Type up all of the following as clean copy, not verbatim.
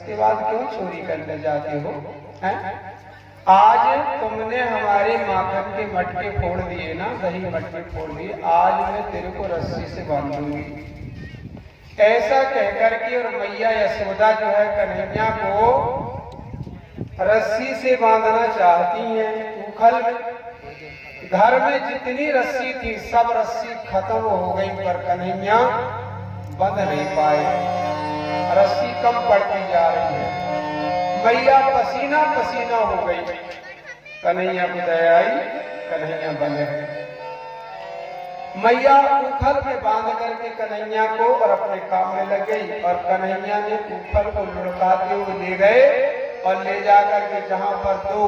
इसके बाद क्यों चोरी करने जाते हो? हैं? आज तुमने हमारे माखन के मटके फोड़ दिए ना, दही मटके फोड़ दिए, आज मैं तेरे को रस्सी से बांधूंगी। ऐसा कहकर के और मैया यशोदा जो है कन्हैया को रस्सी से बांधना चाहती हैं। उखल घर में जितनी रस्सी थी सब रस्सी खत्म हो गई, पर कन्हैया बंध नहीं पाए, रस्सी कम पड़ती जा रही है। मैया पसीना पसीना हो गई, कन्हैया को दया आई, कन्हैया बंध गए। मैया उखल में बांध करके कन्हैया को और अपने काम में लग गई, और कन्हैया ने उखल को लुढ़काते हुए ले गए और ले जाकर के जहां पर दो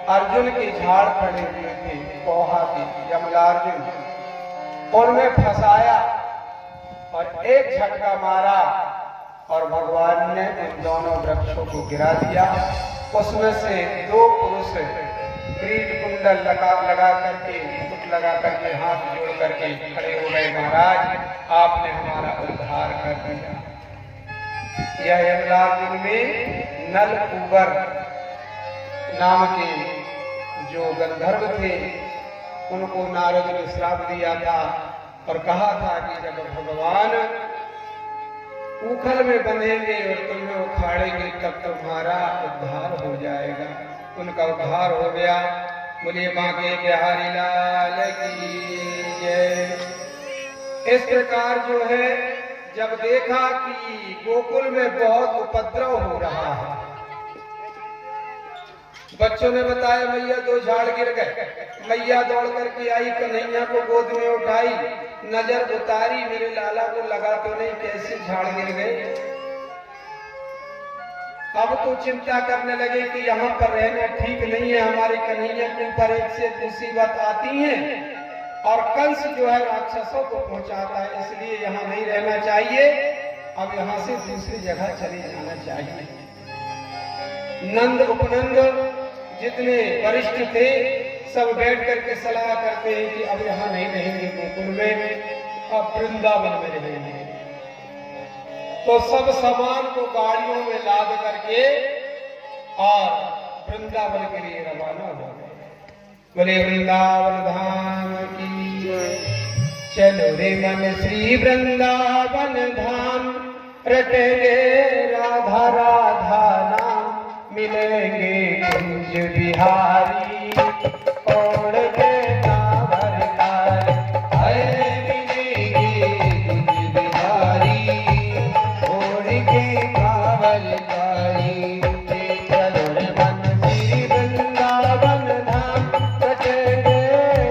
अर्जुन के झाड़ खड़े हुए थे, पोहा के यमलार्जुन, उनमें फंसाया और एक झटका मारा और भगवान ने उन दोनों वृक्षों को गिरा दिया। उसमें से दो पुरुष क्रीट कुंडल लगा करके, मुकुट लगा करके, हाथ जोड़ करके खड़े हो गए, महाराज आपने हमारा उद्धार कर दिया। यह यमलार्जुन में नलकूबर नाम के जो गंधर्व थे, उनको नारद ने श्राप दिया था और कहा था कि जब भगवान उखल में बंधेंगे और तुम्हें उखाड़ेंगे तब तुम्हारा उद्धार हो जाएगा। उनका उद्धार हो गया। बोलिए बांके बिहारी लाल की जय। इस प्रकार जो है जब देखा कि गोकुल में बहुत उपद्रव हो रहा है, बच्चों ने बताया मैया दो झाड़ गिर गए। मैया दौड़ करके आई, कन्हैया को गोद में उठाई, नजर उतारी, मेरे लाला को लगा तो नहीं कैसे झाड़ गिर गए। अब तो चिंता करने लगे कि यहाँ पर रहना ठीक नहीं है, हमारे कन्हैया के ऊपर एक से मुसीबत आती है और कंस जो है राक्षसों को पहुंचाता है, इसलिए यहाँ नहीं रहना चाहिए, अब यहाँ से दूसरी जगह चले जाना चाहिए। नंद उपनंद जितने वरिष्ठ थे सब बैठ करके सलाह करते हैं कि अब यहाँ नहीं रहेंगे गोकुल में, अब वृंदावन में रहेंगे। तो सब सामान को गाड़ियों में लाद करके और वृंदावन के लिए रवाना हो गए। बोले वृंदावन धाम की चलो रे मन श्री वृंदावन धाम, रटेंगे राधा राधा नाम, मिलेंगे कुंज बिहारी और के कांवर तारे, अरे मिलेंगे कुंज बिहारी और के कांवर तारे। चलो रे मन श्री वृंदावन धाम, रटेंगे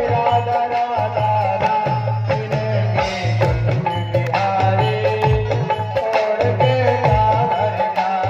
राधा राधा नाम, मिलेंगे कुंज बिहारी और के कांवर तारे।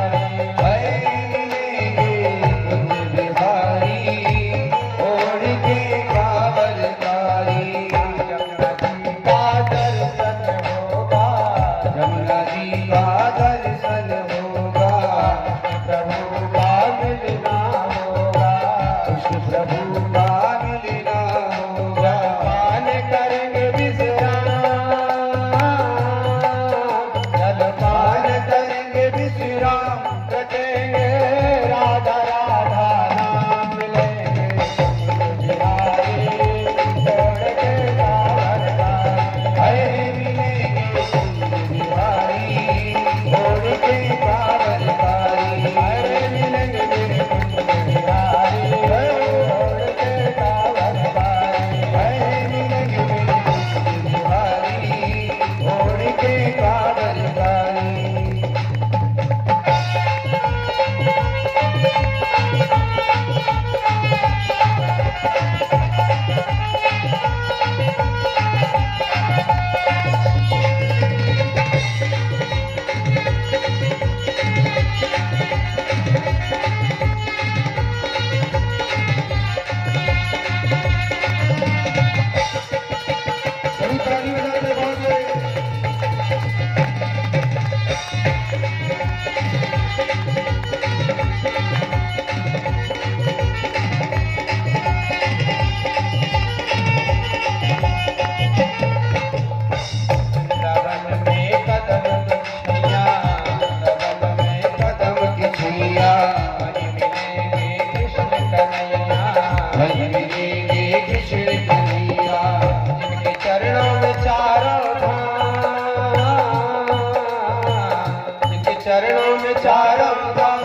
चरणों में चारों धाम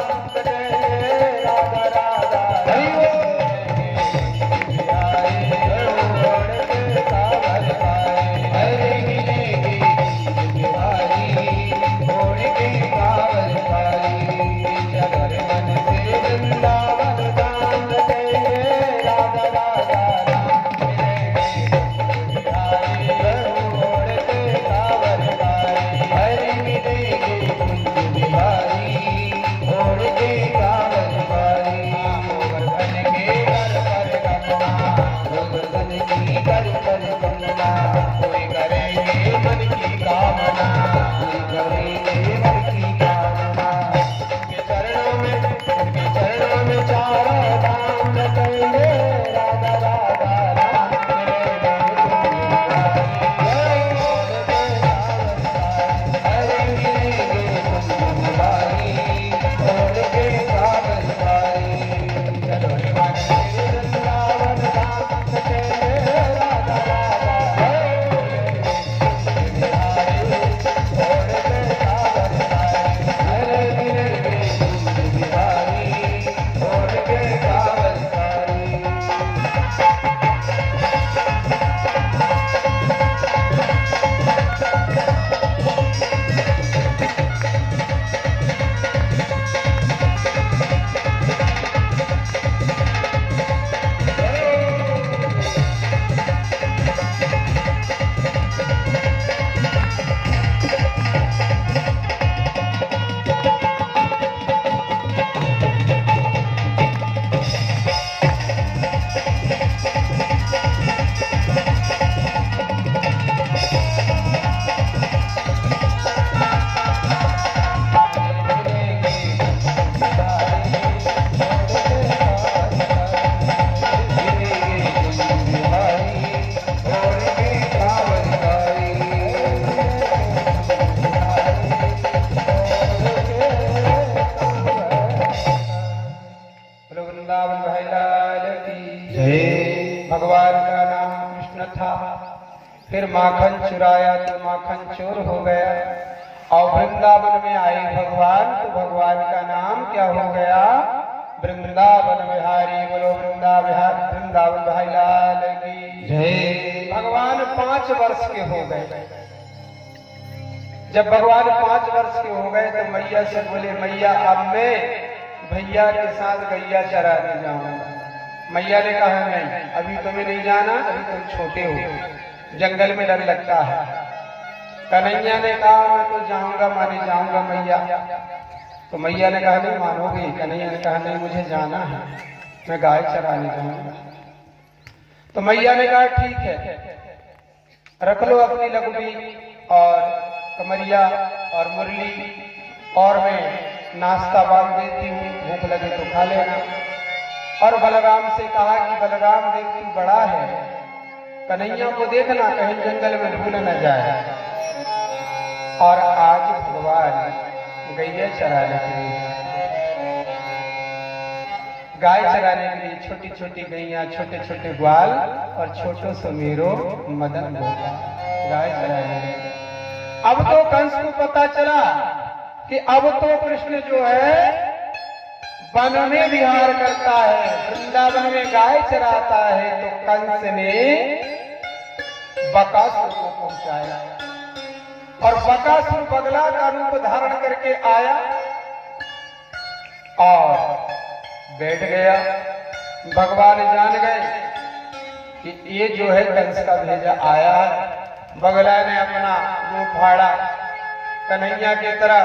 राधा राधा हरि भगवान का नाम कृष्ण था। फिर माखन चुराया तो माखन चोर हो गया और वृंदावन में आए भगवान तो भगवान का नाम क्या हो गया? वृंदावन बिहारी। बोलो वृंदावन भाई लाल की जय। भगवान 5 वर्ष के हो गए। जब भगवान 5 वर्ष के हो गए तो मैया से बोले, मैया अब मैं भैया के साथ गैया चराने जाऊंगा। मैया ने कहा नहीं, अभी तुम्हें नहीं जाना, अभी तुम छोटे हो, जंगल में डर लगता है। कन्हैया ने कहा मैं तो जाऊंगा, माने जाऊंगा मैया। तो मैया ने कहा नहीं मानोगी। कन्हैया ने कहा नहीं मुझे जाना है, मैं गाय चराने जाऊंगा। तो मैया ने कहा ठीक है, रख लो अपनी लघुबी और कमरिया और मुरली और मैं नाश्ता बांध देती हूँ, भूख लगे तो खा लेना। और बलराम से कहा कि बलराम देव तू बड़ा है, कन्हैया को देखना कहीं जंगल में भूल न जाए। और आज भगवान गैया चराने के लिए, गाय चराने के लिए छोटी छोटी गैया, छोटे छोटे ग्वाल और छोटो सुमेरो मदन गाय चराने के लिए। अब तो कंस को पता चला कि अब तो कृष्ण जो है वन में विहार करता है, वृंदावन में गाय चराता है। तो कंस ने बकासुर को पहुंचाया और बकासुर बगला का रूप धारण करके आया और बैठ गया। भगवान जान गए कि ये जो है कंस का भेजा आया है। बगला ने अपना रूप फाड़ा कन्हैया की तरह।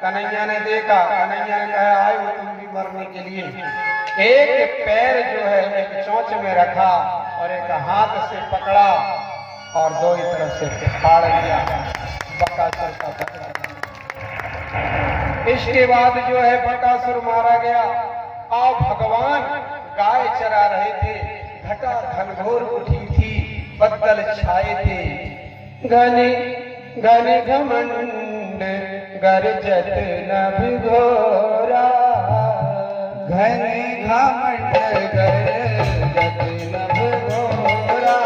कन्हैया ने देखा, कन्हैया ने कहा आए हो तुम भी मरने के लिए। एक पैर जो है एक चोंच में रखा और एक हाथ से पकड़ा और दो तरफ से फाड़ दिया बकासुर का पकड़ा। इसके बाद जो है बकासुर मारा गया। और भगवान गाय चरा रहे थे, घटा घनघोर उठी थी, बदल छाए थे। घने घने घमंड गरजत नभ घोरा, घने घमंड गरजत नभ घोरा,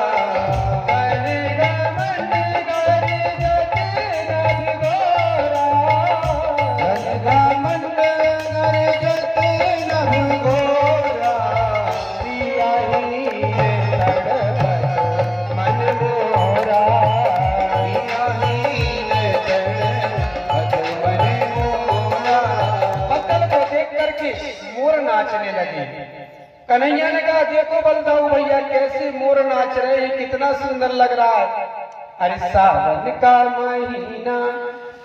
घने घमंड गरजत नभ घोरा, घने मन गरजत नभ घोरा, पिया ही तड़पत मन मोरा, पिया ही तड़पत मन मोरा। पत्तल को देख करके मोर नाचने लगे। कन्हैया ने कहा देखो बलदाऊ भैया कैसे मोर नाच रहे हैं, कितना सुंदर लग रहा है। अरे सावन का महीना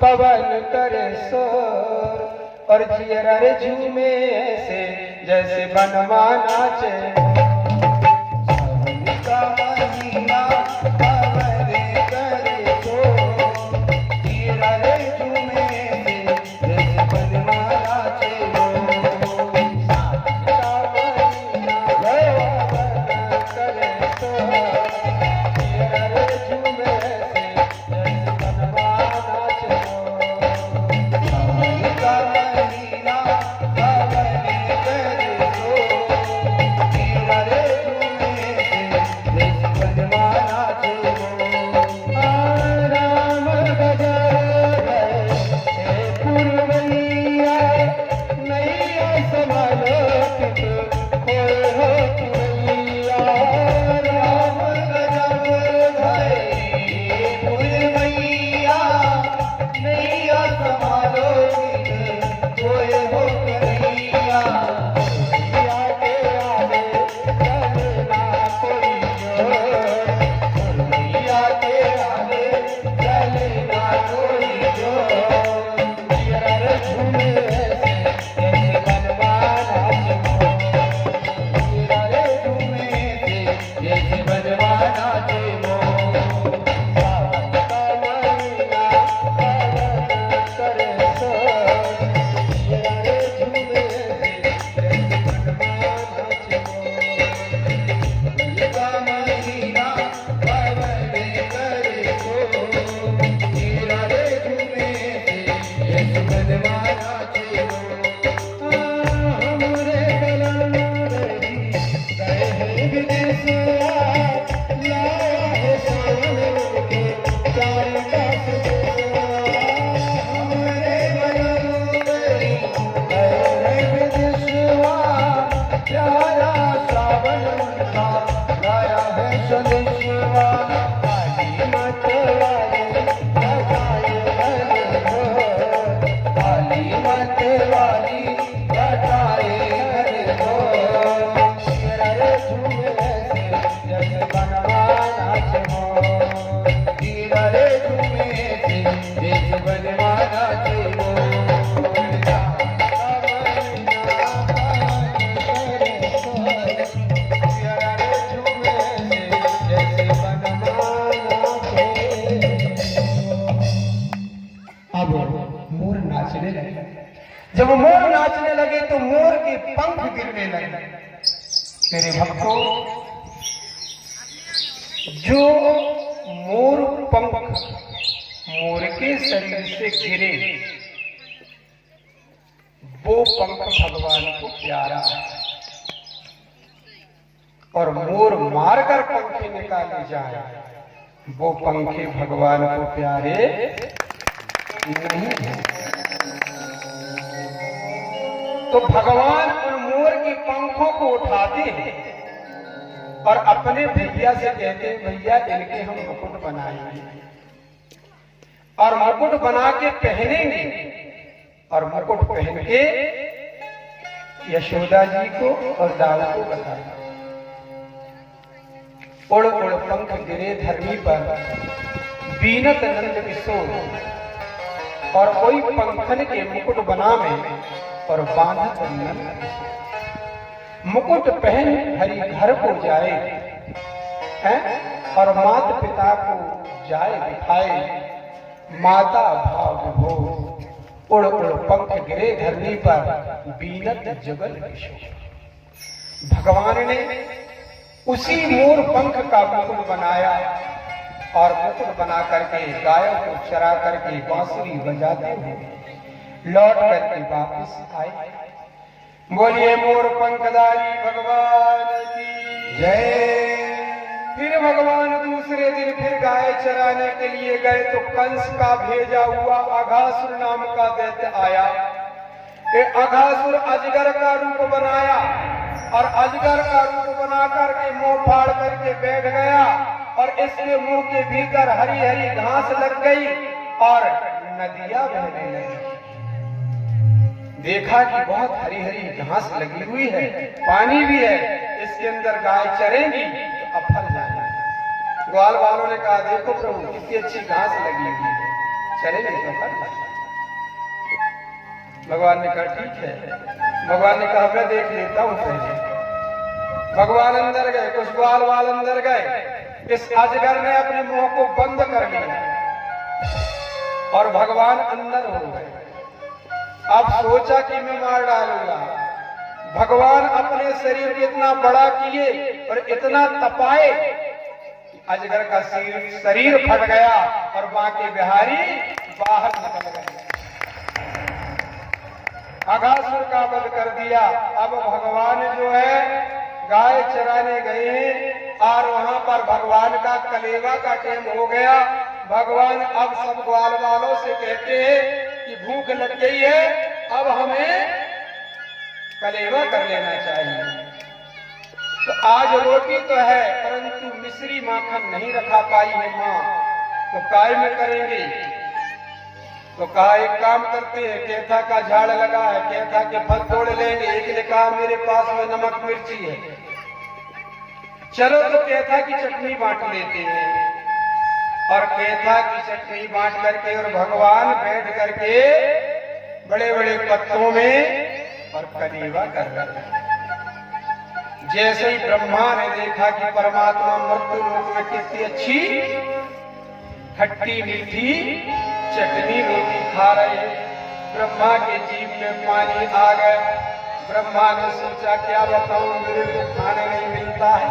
पवन करे शोर, और जियरा रे झूमे ऐसे जैसे बनवा नाचे। सावन का महीना पवन करे शोर, जियरा रे झूमे ऐसे जैसे बनवा नाचे। जब मोर नाचने लगे तो मोर के पंख गिरने लगे। मेरे भक्तों, जो मोर पंख मोर के शरीर से गिरे वो पंख भगवान को प्यारा है, और मोर मारकर पंखे निकाले जाए वो पंखे भगवान को प्यारे नहीं है। तो भगवान उन मोर के पंखों को उठाते हैं और अपने भैया से कहते हैं भैया इनके हम मुकुट बनाएंगे, और मुकुट बना के पहनेंगे, और मुकुट पहन के यशोदा जी को और दाऊ को बताएंगे। उड़ उड़ पंख गिरे धरनी पर, बीनत नंद किशोर, और कोई पंखन के मुकुट बना में और बांधत नंद। मुकुट पहन हरि घर को जाए हैं, और माता पिता को जाए दिखाए, माता भाव विभोर। उड़ उड़ पंख गिरे धरनी पर, बीनत जगल किशोर। भगवान ने उसी मोर पंख का मुकुट बनाया, और मुकुट बना करके गायों को चरा करके बांसुरी बजाते हुए लौट करके वापस आए। बोलिए मोर पंखधारी भगवान की जय। फिर भगवान दूसरे दिन फिर गाय चराने के लिए गए तो कंस का भेजा हुआ अघासुर नाम का दैत्य आया। कि अघासुर अजगर का रूप बनाया और अजगर का रूप बना करके मुंह फाड़ करके बैठ गया और इसके मुंह के भीतर हरी हरी घास लग गई और नदियां बहने लगी। देखा कि बहुत हरी हरी घास लगी हुई है, पानी भी है, इसके अंदर गाय चरेंगी तो अब फल जाएंगे। ग्वाल वालों ने कहा देखो प्रभु कितनी अच्छी घास लगी हुई है, चलेंगे तो फल। भगवान ने कहा ठीक है। भगवान ने कहा मैं देख लेता हूं पहले। भगवान अंदर गए, कुछ ग्वाल वाल अंदर गए। इस अजगर ने अपने मुंह को बंद कर लिया और भगवान अंदर हो गए। अब सोचा कि मैं मार डालूंगा। भगवान अपने शरीर को इतना बड़ा किए और इतना तपाए कि अजगर का शरीर फट गया और बांके बिहारी बाहर निकल गए। अघासुर का वध कर दिया। अब भगवान जो है गाय चराने गए हैं और वहां पर भगवान का कलेवा का टाइम हो गया। भगवान अब सब ग्वाल वालों से कहते हैं कि भूख लग गई है, अब हमें कलेवा कर लेना चाहिए। तो आज रोटी तो है परंतु मिश्री माखन नहीं रखा पाई है माँ, तो काय में करेंगे। तो कहा एक काम करते हैं, केथा का झाड़ लगा है, केथा के फल तोड़ लेंगे। एक ने कहा मेरे पास में नमक मिर्ची है, चलो तो केथा की चटनी बांट लेते हैं। और केथा की चटनी बांट करके और भगवान बैठ करके बड़े बड़े पत्तों में और कलेवा कर रहे हैं। जैसे ही ब्रह्मा ने देखा कि परमात्मा मृत्यु लोक में कितनी अच्छी खट्टी मीठी चटनी रोटी खा रहे, ब्रह्मा के जीभ में पानी आ गया। ब्रह्मा ने सोचा क्या बताऊं, मेरे को खाने नहीं मिलता है।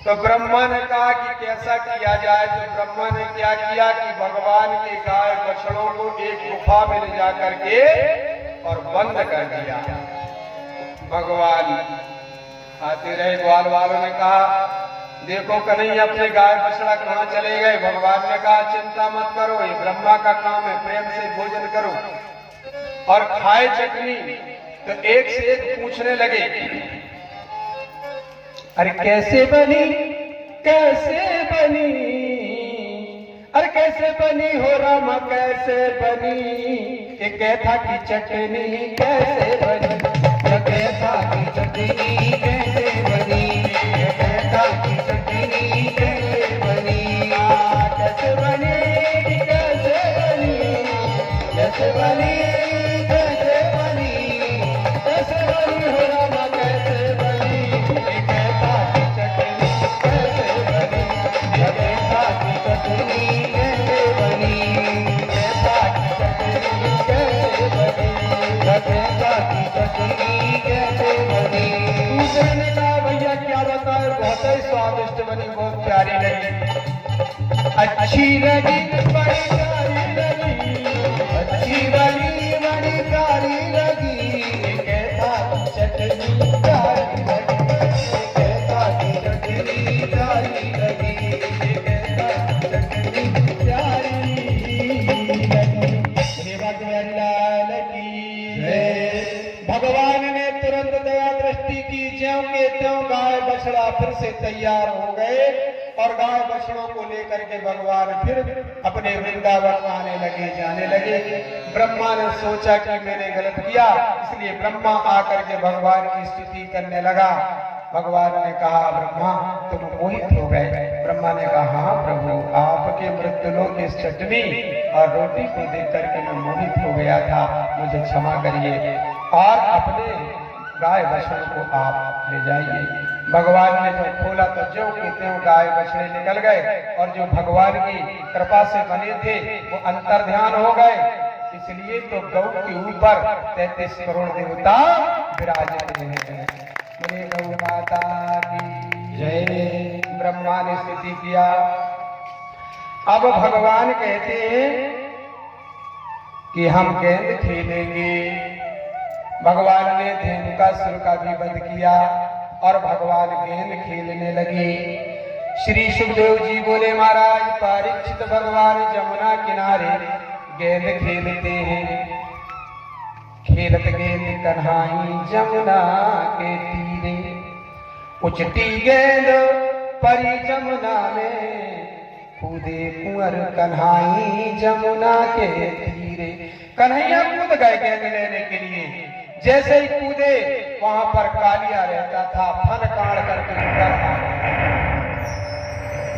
तो ब्रह्मा ने कहा कि कैसा किया जाए। तो ब्रह्मा ने क्या किया कि भगवान के गाय बछड़ों को एक गुफा में ले जाकर के और बंद कर दिया। भगवान आते रहे। ग्वाल वालों ने कहा देखो कन्हैया अपने गाय बछड़ा कहाँ चले गए। भगवान ने कहा चिंता मत करो, ये ब्रह्मा का काम है, प्रेम से भोजन करो और खाए चटनी। तो एक से एक पूछने लगे अरे कैसे बनी, कैसे बनी, अरे कैसे बनी हो रामा, कैसे बनी ये केथा की चटनी, कैसे बनी ये केथा की चटनी, कैसे बनी ये केथा की चटनी, कैसे बनी, कैसे बनी, कैसे बनी, कैसे बनी, कैसे बनी, कैसे बनी हो रामा, कैसे बनी ये केथा की चटनी, कैसे बनी ये केथा की चटनी, कैसे बनी, केथा की चटनी, कैसे बनी, केथा की चटनी, कैसे बनी। दूसरे ने कहा भैया क्या बताए, बहुत ही स्वादिष्ट बनी, बहुत प्यारी लगी, अच्छी लगी, बड़ी प्यारी लगी, अच्छी लगी, बड़ी प्यारी लगी, केथा की चटनी प्यारी लगी, केथा की चटनी प्यारी लगी, केथा की चटनी प्यारी लगी। लाल की भगवान ने तुरंत दया दृष्टि की, ज्यों के त्यों गाय बछड़ा फिर से तैयार हो गए और गाय बछड़ों को लेकर के भगवान फिर अपने वृंदावन आने लगे, जाने लगे। ब्रह्मा ने सोचा कि मैंने गलत किया, इसलिए ब्रह्मा आकर के भगवान की स्तुति करने लगा। भगवान ने कहा ब्रह्मा तुम मोहित हो गए। ब्रह्मा ने कहा हाँ प्रभु, आपके मृत्युलोक की चटनी और रोटी को देख करके मैं मोहित हो गया था, मुझे क्षमा करिए और अपने गाय बछड़ों को आप ले जाइए। भगवान ने जो खोला तो ज्यों के त्यों गाय बछड़े निकल गए और जो भगवान की कृपा से बने थे वो अंतर ध्यान हो गए। इसलिए तो गौ के ऊपर 33 करोड़ देवता विराजित हैं। बोले गौ माता की जय। ब्रह्मा ने स्तुति किया। अब भगवान कहते हैं कि हम गेंद खेलेंगे। भगवान ने धेनुकासुर का भी वध किया और भगवान गेंद खेलने लगे। श्री सुखदेव जी बोले महाराज परीक्षित भगवान जमुना किनारे गेंद खेलते हैं। खेलत गेंद कन्हाई जमुना के तीरे, उचटी गेंद परी जमुना में, कूदे कुंवर कन्हाई जमुना के तीरे। कन्हैया कूद गए गेंद लेने के लिए, जैसे ही कूदे वहां पर कालिया रहता था, फन काट करके ऊपर आ गया।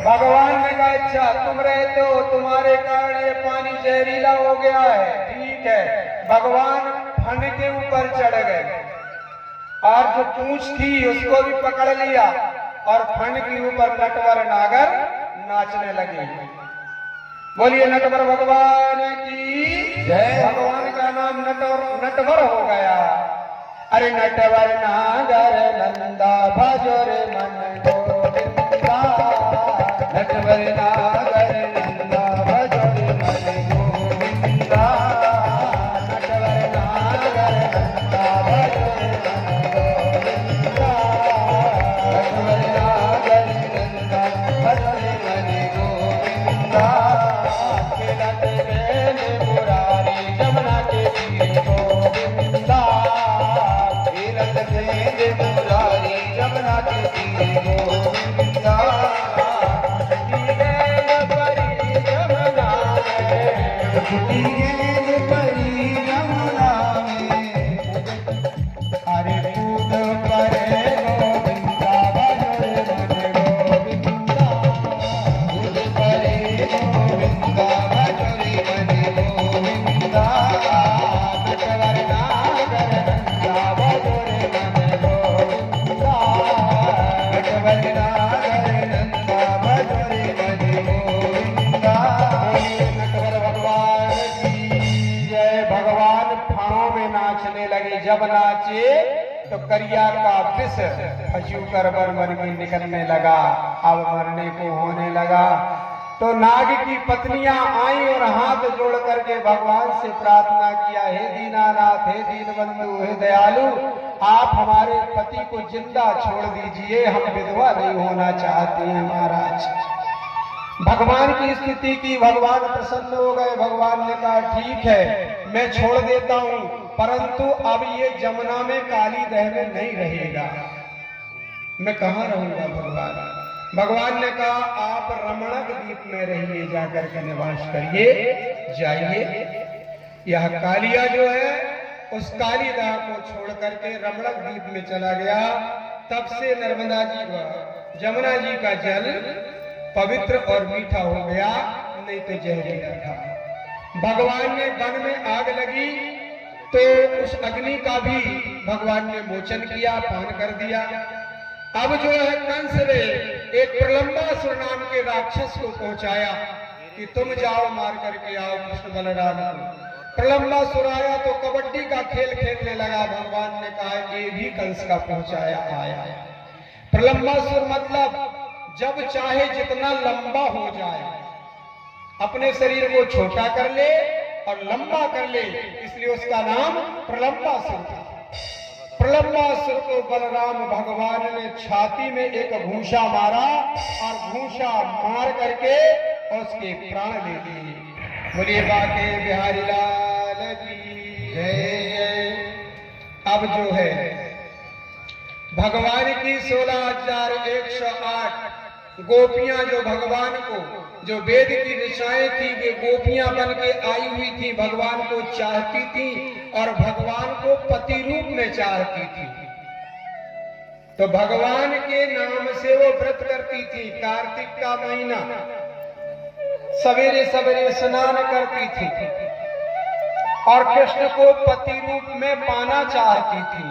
भगवान ने कहा अच्छा तुम रहते हो, तुम्हारे कारण ये पानी जहरीला हो गया है, ठीक है। भगवान फन के ऊपर चढ़ गए और जो पूंछ थी उसको भी पकड़ लिया और फन के ऊपर नटवर नागर नाचने लगे। बोलिए नटवर भगवान की जय। भगवान का नाम नटवर हो गया। अरे नटवर नागर नंदा भजोर मन गोविंदा, नटवर नागर नंदा भजोर मन गोविंदा, नटवर नागर नंदा भजोर मन गोविंदा, नटवर नागर नंदा भजोर मन गोविंदा। खेलत गेंद मुरारी जमुना के तीरे गोविंदा, खेलत गेंद मुरारी जमुना के तीरे गोविंदा। उचटी गेंद परी जमुना में, अरे कूद परे गोविंदा भजोर मन गोविंदा, कूद परे गोविंदा भजोर मन गोविंदा, नटवर नागर नंदा भजोर मन गोविंदा, नटवर नागर नंदा भजोर मन गोविंदा। नटवर भगवान की जय। भगवान फाड़ों में नाचने लगे। जब नाचे तो करिया का विष फजू कर बन के निकलने लगा, अब मरने को होने लगा। तो नाग की पत्नियां आई और हाथ जोड़ करके भगवान से प्रार्थना किया, हे दीनानाथ, हे दीनबंधु, हे दयालु, आप हमारे पति को जिंदा छोड़ दीजिए, हम विधवा नहीं होना चाहते हैं महाराज। भगवान की स्थिति की, भगवान प्रसन्न हो गए। भगवान ने कहा ठीक है मैं छोड़ देता हूं, परंतु अब ये जमुना में काली दह में नहीं रहेगा, मैं कहां रहूंगा। भगवान ने कहा आप रमणक द्वीप में रहिए, जाकर के निवास करिए, जाइए। यह कालिया जो है उस काली दह को छोड़ करके रमणक द्वीप में चला गया। तब से नर्मदा जी व जमुना जी का जल पवित्र और मीठा हो गया, नहीं तो जहरीला था। भगवान ने वन में आग लगी तो उस अग्नि का भी भगवान ने मोचन किया, पान कर दिया। अब जो है कंस ने एक प्रलंबासुर नाम के राक्षस को पहुंचाया कि तुम जाओ मार करके आओ कृष्ण बलराम को। प्रलंबासुर आया तो कबड्डी का खेल खेलने लगा। भगवान ने कहा ये भी कंस का पहुंचाया आया। प्रलंबासुर मतलब जब चाहे जितना लंबा हो जाए, अपने शरीर को छोटा कर ले और लंबा कर ले, इसलिए उसका नाम प्रलंबासुर था। प्रलंबासुर को बलराम भगवान ने छाती में एक घूंसा मारा और घूंसा मार करके उसके प्राण ले लिए। बोलिए बाके बिहारी लाल की जय। अब जो है भगवान की 16,108 गोपियां जो भगवान को, जो वेद की ऋचाएं थी, वे गोपियां बन के आई हुई थी, भगवान को चाहती थी और भगवान को पति रूप में चाहती थी। तो भगवान के नाम से वो व्रत करती थी। कार्तिक का महीना सवेरे सवेरे स्नान करती थी और कृष्ण को पति रूप में पाना चाहती थी।